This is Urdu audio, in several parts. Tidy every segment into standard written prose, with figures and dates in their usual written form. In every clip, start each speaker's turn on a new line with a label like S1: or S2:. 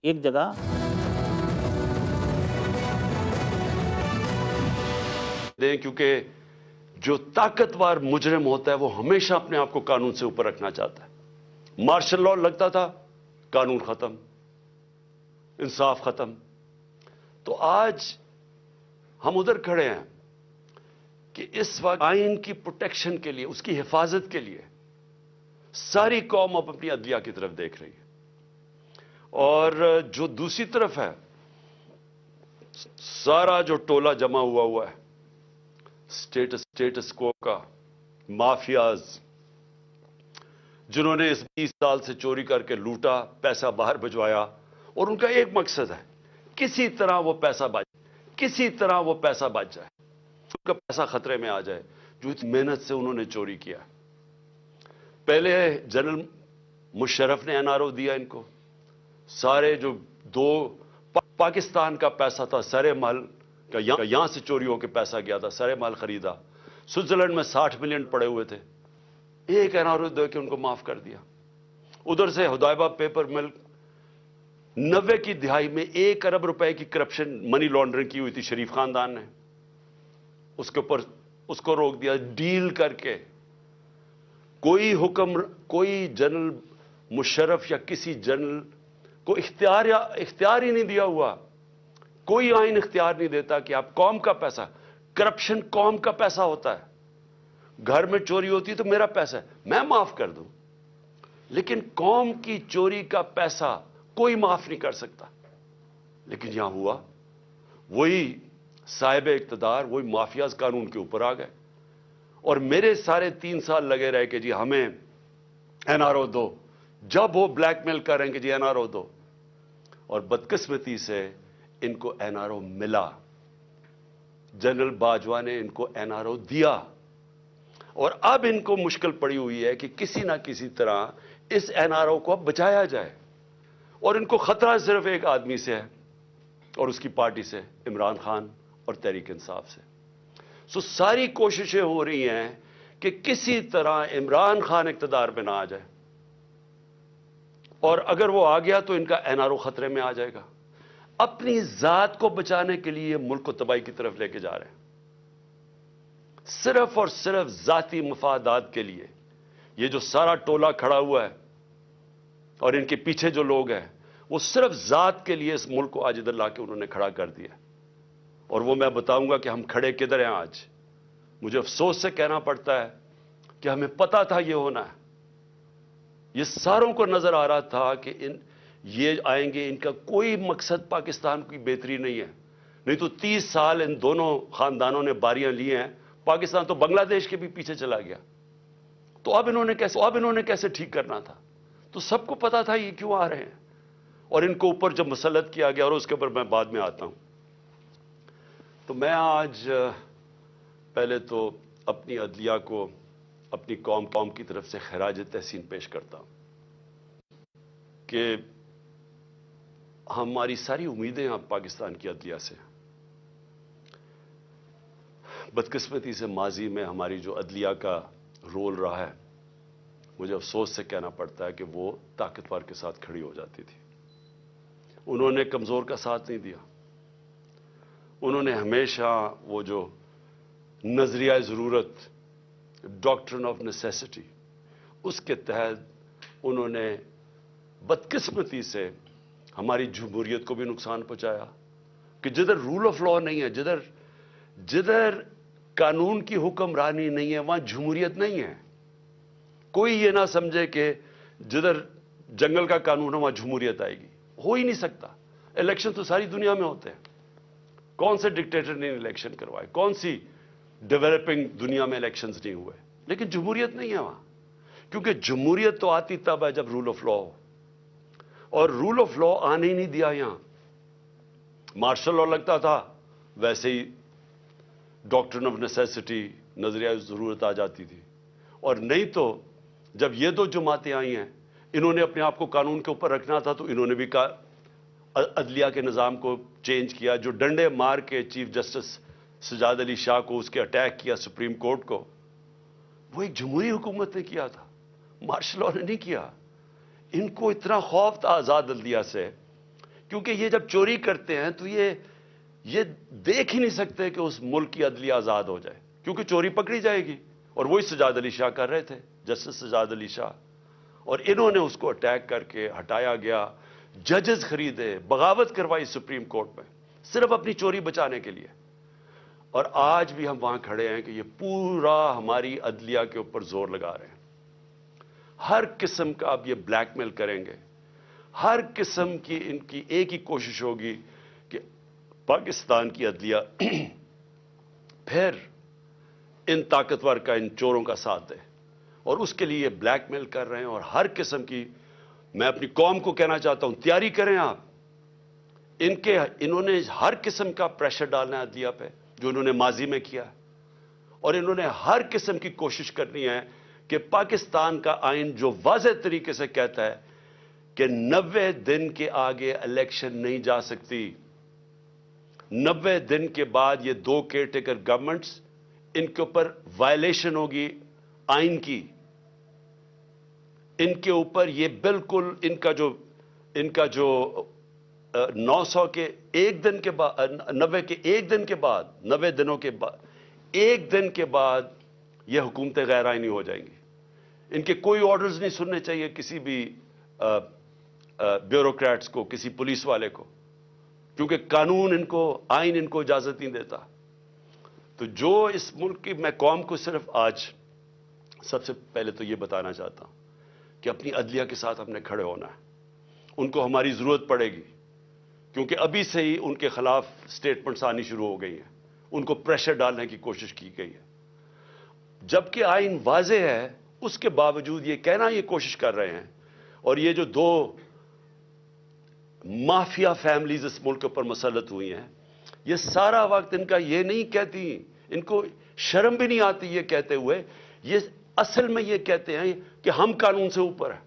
S1: ایک جگہ
S2: دیں کیونکہ جو طاقتور مجرم ہوتا ہے وہ ہمیشہ اپنے آپ کو قانون سے اوپر رکھنا چاہتا ہے. مارشل لاء لگتا تھا، قانون ختم، انصاف ختم. تو آج ہم ادھر کھڑے ہیں کہ اس وقت آئین کی پروٹیکشن کے لیے، اس کی حفاظت کے لیے ساری قوم اب اپنی عدلیہ کی طرف دیکھ رہی ہے. اور جو دوسری طرف ہے، سارا جو ٹولہ جمع ہوا ہے اسٹیٹس کو کا، مافیاز جنہوں نے اس 20 سال سے چوری کر کے لوٹا، پیسہ باہر بھجوایا، اور ان کا ایک مقصد ہے کسی طرح وہ پیسہ بچ جائے، ان کا پیسہ خطرے میں آ جائے جو اتنی محنت سے انہوں نے چوری کیا. پہلے جنرل مشرف نے NRO دیا ان کو، سارے جو پاکستان کا پیسہ تھا، سارے مال کا یہاں سے چوری ہو کے پیسہ گیا تھا، سارے مال خریدا. سوئٹزرلینڈ میں 60 ملین پڑے ہوئے تھے، ایک NRO دے کے ان کو معاف کر دیا. ادھر سے حدائبہ پیپر مل 90 کی دہائی میں 1 ارب روپے کی کرپشن، منی لانڈرنگ کی ہوئی تھی شریف خاندان نے، اس کے اوپر اس کو روک دیا ڈیل کر کے. کوئی جنرل مشرف یا کسی جنرل کو اختیار ہی نہیں دیا ہوا. کوئی آئین اختیار نہیں دیتا کہ آپ قوم کا پیسہ، کرپشن قوم کا پیسہ ہوتا ہے. گھر میں چوری ہوتی ہے تو میرا پیسہ ہے، میں معاف کر دوں، لیکن قوم کی چوری کا پیسہ کوئی معاف نہیں کر سکتا. لیکن یہاں ہوا، وہی صاحب اقتدار، وہی مافیاز قانون کے اوپر آ گئے. اور میرے سارے 3 سال لگے رہے کہ جی ہمیں NRO دو، جب وہ بلیک میل کریں کہ جی NRO دو. اور بدقسمتی سے ان کو NRO ملا، جنرل باجوہ نے ان کو NRO دیا. اور اب ان کو مشکل پڑی ہوئی ہے کہ کسی نہ کسی طرح اس NRO کو اب بچایا جائے. اور ان کو خطرہ صرف ایک آدمی سے ہے، اور اس کی پارٹی سے، عمران خان اور تحریک انصاف سے. ساری کوششیں ہو رہی ہیں کہ کسی طرح عمران خان اقتدار پہ نہ آ جائے، اور اگر وہ آ گیا تو ان کا NRO خطرے میں آ جائے گا. اپنی ذات کو بچانے کے لیے ملک کو تباہی کی طرف لے کے جا رہے ہیں، صرف اور صرف ذاتی مفادات کے لیے. یہ جو سارا ٹولہ کھڑا ہوا ہے اور ان کے پیچھے جو لوگ ہیں، وہ صرف ذات کے لیے اس ملک کو آج ادھر لا کے انہوں نے کھڑا کر دیا. اور وہ میں بتاؤں گا کہ ہم کھڑے کدھر ہیں آج. مجھے افسوس سے کہنا پڑتا ہے کہ ہمیں پتا تھا یہ ہونا ہے. یہ ساروں کو نظر آ رہا تھا کہ یہ آئیں گے، ان کا کوئی مقصد پاکستان کی بہتری نہیں ہے. نہیں تو 30 سال ان دونوں خاندانوں نے باریاں لی ہیں، پاکستان تو بنگلہ دیش کے بھی پیچھے چلا گیا. تو اب انہوں نے کیسے ٹھیک کرنا تھا؟ تو سب کو پتا تھا یہ کیوں آ رہے ہیں. اور ان کو اوپر جب مسلط کیا گیا، اور اس کے اوپر میں بعد میں آتا ہوں. تو میں آج پہلے تو اپنی عدلیہ کو، اپنی قوم کی طرف سے خراج تحسین پیش کرتا ہوں کہ ہماری ساری امیدیں اب پاکستان کی عدلیہ سے. بدقسمتی سے ماضی میں ہماری جو عدلیہ کا رول رہا ہے، مجھے افسوس سے کہنا پڑتا ہے کہ وہ طاقتور کے ساتھ کھڑی ہو جاتی تھی. انہوں نے کمزور کا ساتھ نہیں دیا. انہوں نے ہمیشہ وہ جو نظریہ ضرورت، ڈاکٹرن آف نیسیسٹی، اس کے تحت انہوں نے بدقسمتی سے ہماری جمہوریت کو بھی نقصان پہنچایا. کہ جدھر رول آف لاء نہیں ہے، جدھر قانون کی حکمرانی نہیں ہے، وہاں جمہوریت نہیں ہے. کوئی یہ نہ سمجھے کہ جدھر جنگل کا قانون ہے وہاں جمہوریت آئے گی. ہو ہی نہیں سکتا. الیکشن تو ساری دنیا میں ہوتے ہیں. کون سے ڈکٹیٹر نے الیکشن کروائے؟ کون سی ڈیولپنگ دنیا میں الیکشنز نہیں ہوئے؟ لیکن جمہوریت نہیں ہے وہاں. کیونکہ جمہوریت تو آتی تب ہے جب رول آف لاء ہو، اور رول آف لاء آنے ہی نہیں دیا یہاں. مارشل لاء لگتا تھا، ویسے ہی ڈاکٹرن آف نیسیسٹی، نظریہ ضرورت آ جاتی تھی. اور نہیں تو جب یہ دو جماعتیں آئی ہیں، انہوں نے اپنے آپ کو قانون کے اوپر رکھنا تھا تو انہوں نے بھی عدلیہ کے نظام کو چینج کیا. جو ڈنڈے مار کے چیف جسٹس سجاد علی شاہ کو اس کے اٹیک کیا سپریم کورٹ کو، وہ ایک جمہوری حکومت نے کیا تھا، مارشل لاء نے نہیں کیا. ان کو اتنا خوف تھا آزاد عدلیہ سے کیونکہ یہ جب چوری کرتے ہیں تو یہ دیکھ ہی نہیں سکتے کہ اس ملک کی عدلیہ آزاد ہو جائے، کیونکہ چوری پکڑی جائے گی. اور وہی سجاد علی شاہ کر رہے تھے، جسٹس سجاد علی شاہ. اور انہوں نے اس کو اٹیک کر کے ہٹایا گیا، ججز خریدے، بغاوت کروائی سپریم کورٹ میں صرف اپنی چوری بچانے کے لیے. اور آج بھی ہم وہاں کھڑے ہیں کہ یہ پورا ہماری عدلیہ کے اوپر زور لگا رہے ہیں. ہر قسم کا اب یہ بلیک میل کریں گے، ہر قسم کی ان کی ایک ہی کوشش ہوگی کہ پاکستان کی عدلیہ پھر ان طاقتور کا، ان چوروں کا ساتھ دے. اور اس کے لیے یہ بلیک میل کر رہے ہیں. اور ہر قسم کی، میں اپنی قوم کو کہنا چاہتا ہوں، تیاری کریں آپ. انہوں نے ہر قسم کا پریشر ڈالنا ہے عدلیہ پہ، جو انہوں نے ماضی میں کیا. اور انہوں نے ہر قسم کی کوشش کرنی ہے کہ پاکستان کا آئین جو واضح طریقے سے کہتا ہے کہ 90 دن کے آگے الیکشن نہیں جا سکتی. 90 دن کے بعد یہ دو کیئر ٹیکر گورنمنٹس، ان کے اوپر وائلیشن ہوگی آئین کی. ان کے اوپر یہ بالکل ان کا جو 900 کے ایک دن کے بعد، 90 کے ایک دن کے بعد، 90 دنوں کے بعد، ایک دن کے بعد یہ حکومتیں غیر آئینی ہو جائیں گی. ان کے کوئی آرڈرز نہیں سننے چاہیے کسی بھی بیوروکریٹس کو، کسی پولیس والے کو، کیونکہ قانون ان کو، آئین ان کو اجازت نہیں دیتا. تو جو اس ملک کی، میں قوم کو صرف آج سب سے پہلے تو یہ بتانا چاہتا ہوں کہ اپنی عدلیہ کے ساتھ ہم نے کھڑے ہونا ہے. ان کو ہماری ضرورت پڑے گی، کیونکہ ابھی سے ہی ان کے خلاف سٹیٹمنٹس آنی شروع ہو گئی ہیں، ان کو پریشر ڈالنے کی کوشش کی گئی ہے. جبکہ آئین واضح ہے، اس کے باوجود یہ کہنا یہ کوشش کر رہے ہیں. اور یہ جو دو مافیا فیملیز اس ملک کے اوپر مسلط ہوئی ہیں، یہ سارا وقت ان کا یہ نہیں کہتی، ان کو شرم بھی نہیں آتی یہ کہتے ہوئے. یہ اصل میں یہ کہتے ہیں کہ ہم قانون سے اوپر ہیں.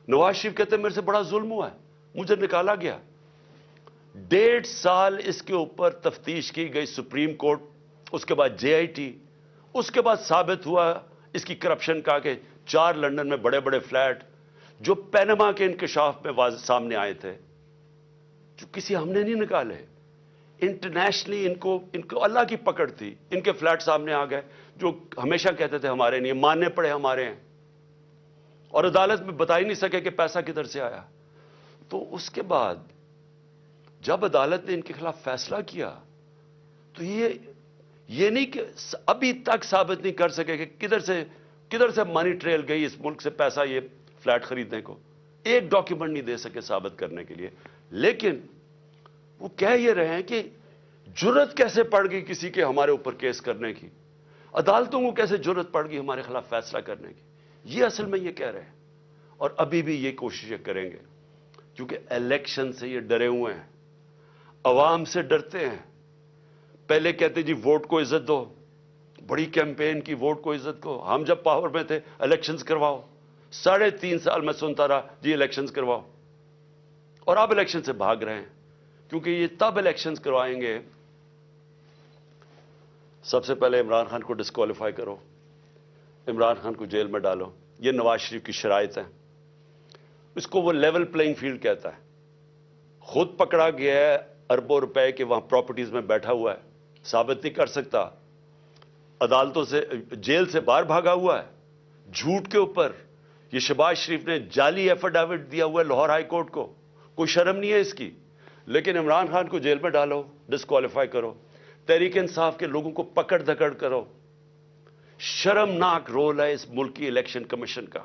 S2: نواز شریف کہتے ہیں میرے سے بڑا ظلم ہوا ہے، مجھے نکالا گیا. 1.5 سال اس کے اوپر تفتیش کی گئی سپریم کورٹ، اس کے بعد JIT، اس کے بعد ثابت ہوا اس کی کرپشن کا کہ 4 لندن میں بڑے بڑے فلیٹ جو پینما کے انکشاف میں سامنے آئے تھے، جو کسی ہم نے نہیں نکالے. انٹرنیشنلی ان کو اللہ کی پکڑ تھی. ان کے فلیٹ سامنے آ گئے جو ہمیشہ کہتے تھے ہمارے نہیں، ماننے پڑے ہمارے ہیں. اور عدالت میں بتا ہی نہیں سکے کہ پیسہ کدھر سے آیا. تو اس کے بعد جب عدالت نے ان کے خلاف فیصلہ کیا تو یہ نہیں کہ ابھی تک ثابت نہیں کر سکے کہ کدھر سے منی ٹریل گئی اس ملک سے پیسہ یہ فلیٹ خریدنے کو. ایک ڈاکیومنٹ نہیں دے سکے ثابت کرنے کے لیے. لیکن وہ کہہ یہ رہے ہیں کہ جرت کیسے پڑ گئی کسی کے ہمارے اوپر کیس کرنے کی، عدالتوں کو کیسے جرت پڑ گئی ہمارے خلاف فیصلہ کرنے کی. یہ اصل میں یہ کہہ رہے ہیں. اور ابھی بھی یہ کوششیں کریں گے، کیونکہ الیکشن سے یہ ڈرے ہوئے ہیں، عوام سے ڈرتے ہیں. پہلے کہتے جی ووٹ کو عزت دو، بڑی کیمپین کی ووٹ کو عزت کو. ہم جب پاور میں تھے الیکشنز کرواؤ، 3.5 سال میں سنتا رہا جی الیکشنز کرواؤ. اور اب الیکشن سے بھاگ رہے ہیں، کیونکہ یہ تب الیکشنز کروائیں گے. سب سے پہلے عمران خان کو ڈسکوالیفائی کرو، عمران خان کو جیل میں ڈالو. یہ نواز شریف کی شرائط ہیں. اس کو وہ لیول پلینگ فیلڈ کہتا ہے. خود پکڑا گیا ہے اربوں روپے کے وہاں پراپرٹیز میں بیٹھا ہوا ہے، ثابت نہیں کر سکتا. عدالتوں سے، جیل سے باہر بھاگا ہوا ہے جھوٹ کے اوپر. یہ شہباز شریف نے جعلی ایفیڈیوٹ دیا ہوا ہے لاہور ہائی کورٹ کو. کوئی شرم نہیں ہے اس کی. لیکن عمران خان کو جیل میں ڈالو، ڈسکوالیفائی کرو. تحریک انصاف کے لوگوں کو پکڑ دھکڑ کرو. شرمناک رول ہے اس ملک کی الیکشن کمیشن کا.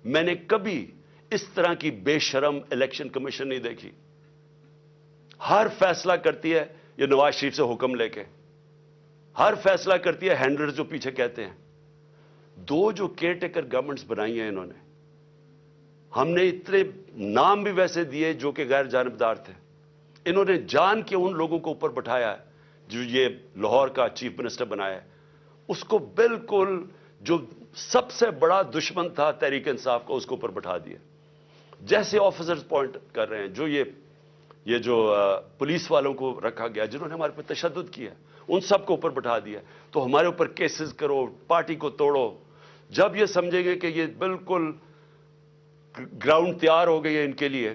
S2: میں نے کبھی اس طرح کی بے شرم الیکشن کمیشن نہیں دیکھی. ہر فیصلہ کرتی ہے یہ نواز شریف سے حکم لے کے، ہر فیصلہ کرتی ہے ہینڈلر جو پیچھے کہتے ہیں. 2 جو کیئر ٹیکر گورنمنٹس بنائی ہیں انہوں نے، ہم نے اتنے نام بھی ویسے دیے جو کہ غیر جانبدار تھے. انہوں نے جان کے ان لوگوں کو اوپر بٹھایا ہے جو یہ لاہور کا چیف منسٹر بنایا ہے. اس کو بالکل جو سب سے بڑا دشمن تھا تحریک انصاف کو، اس کو اوپر بٹھا دیا. جیسے آفیسرز پوائنٹ کر رہے ہیں، جو یہ جو پولیس والوں کو رکھا گیا جنہوں نے ہمارے پر تشدد کیا، ان سب کو اوپر بٹھا دیا. تو ہمارے اوپر کیسز کرو، پارٹی کو توڑو. جب یہ سمجھیں گے کہ یہ بالکل گراؤنڈ تیار ہو گئی ہے ان کے لیے،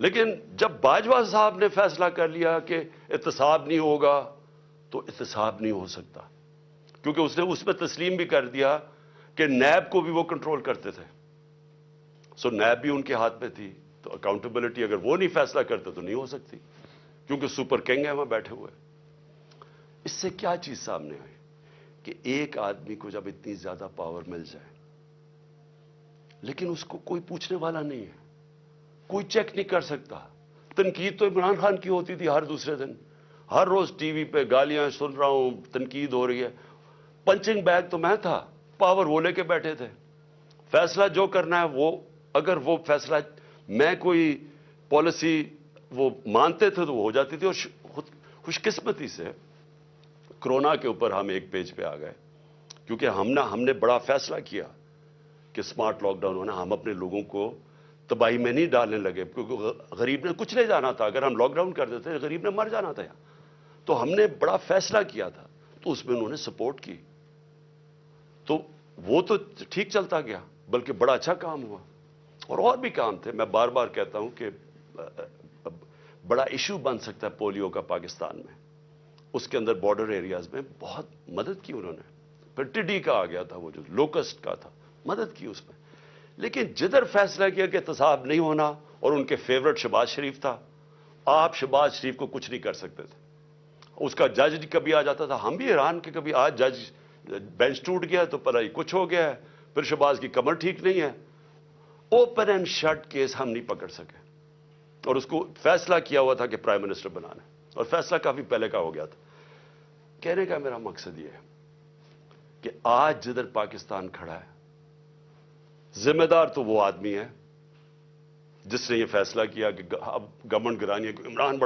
S2: لیکن جب باجوہ صاحب نے فیصلہ کر لیا کہ احتساب نہیں ہوگا تو احتساب نہیں ہو سکتا، کیونکہ اس نے اس میں تسلیم بھی کر دیا کہ نیب کو بھی وہ کنٹرول کرتے تھے، سو نیب بھی ان کے ہاتھ میں تھی، تو اکاؤنٹیبلٹی اگر وہ نہیں فیصلہ کرتے تو نہیں ہو سکتی، کیونکہ سپر کنگ ہے وہاں بیٹھے ہوئے۔ اس سے کیا چیز سامنے آئی کہ ایک آدمی کو جب اتنی زیادہ پاور مل جائے لیکن اس کو کوئی پوچھنے والا نہیں ہے، کوئی چیک نہیں کر سکتا۔ تنقید تو عمران خان کی ہوتی تھی ہر دوسرے دن، ہر روز ٹی وی پہ گالیاں سن رہا ہوں، تنقید ہو رہی ہے۔ پنچنگ بیگ تو میں تھا، پاور وہ لے کے بیٹھے تھے، فیصلہ جو کرنا ہے وہ، اگر وہ فیصلہ میں کوئی پالیسی وہ مانتے تھے تو وہ ہو جاتی تھی۔ اور خوش قسمتی سے کرونا کے اوپر ہم ایک پیج پہ آ گئے، کیونکہ ہم نے بڑا فیصلہ کیا کہ سمارٹ لاک ڈاؤن ہونا، ہم اپنے لوگوں کو تباہی میں نہیں ڈالنے لگے، کیونکہ غریب نے کچھ لے جانا تھا، اگر ہم لاک ڈاؤن کر دیتے غریب نے مر جانا تھا۔ تو ہم نے بڑا فیصلہ کیا تھا، تو اس میں انہوں نے سپورٹ کی، تو وہ تو ٹھیک چلتا گیا، بلکہ بڑا اچھا کام ہوا۔ اور بھی کام تھے، میں بار بار کہتا ہوں کہ بڑا ایشو بن سکتا ہے پولیو کا پاکستان میں، اس کے اندر بارڈر ایریاز میں بہت مدد کی انہوں نے۔ پھر ٹڈی کا آ گیا تھا، وہ جو لوکسٹ کا تھا، مدد کی اس میں۔ لیکن جدھر فیصلہ کیا کہ احتساب نہیں ہونا، اور ان کے فیورٹ شہباز شریف تھا، آپ شہباز شریف کو کچھ نہیں کر سکتے تھے، اس کا جج کبھی آ جاتا تھا، ہم بھی حیران کہ کبھی آج جج بینچ ٹوٹ گیا تو پتہ ہی کچھ ہو گیا ہے، پھر شہباز کی کمر ٹھیک نہیں ہے، اوپن اینڈ شٹ کیس ہم نہیں پکڑ سکے، اور اس کو فیصلہ کیا ہوا تھا کہ پرائم منسٹر بنانا ہے، اور فیصلہ کافی پہلے کا ہو گیا تھا۔ کہنے کا میرا مقصد یہ ہے کہ آج جدھر پاکستان کھڑا ہے، ذمہ دار تو وہ آدمی ہے جس نے یہ فیصلہ کیا کہ اب گورنمنٹ گرانی ہے، عمران